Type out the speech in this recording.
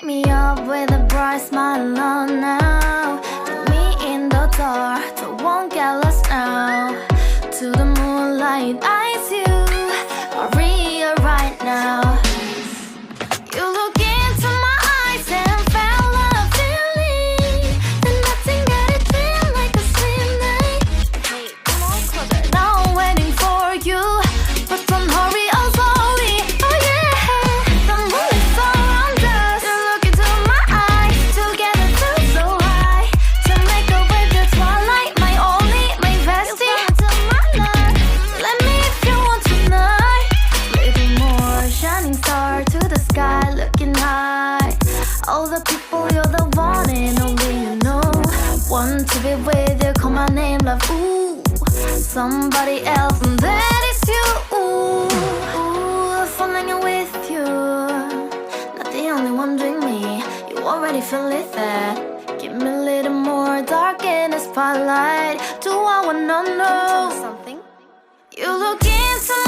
Wake me up with a bright smile on now. Take me in the dark, so won't get lost now. To the moonlight, eyes you are real right now. You look into my eyes and felt a feeling that nothing got it feel like a slim night. Hey, come on closer. Now I'm waiting for you, but don't hurry, oh slowly. Oh yeah, the moon is around us. You look into my eyes, together feel so high. To make up with the twilight, my only, my bestie. To my love, let me if you want tonight. Little more shining star to the sky, looking high. All the people, you're the one and only you know. Want to be with you, call my name, love. Ooh, somebody else, and that is you. Ooh, falling in with you. Not the only one doing me. You already feel it there. Give me a little more dark in the spotlight. Do I wanna know something? You look into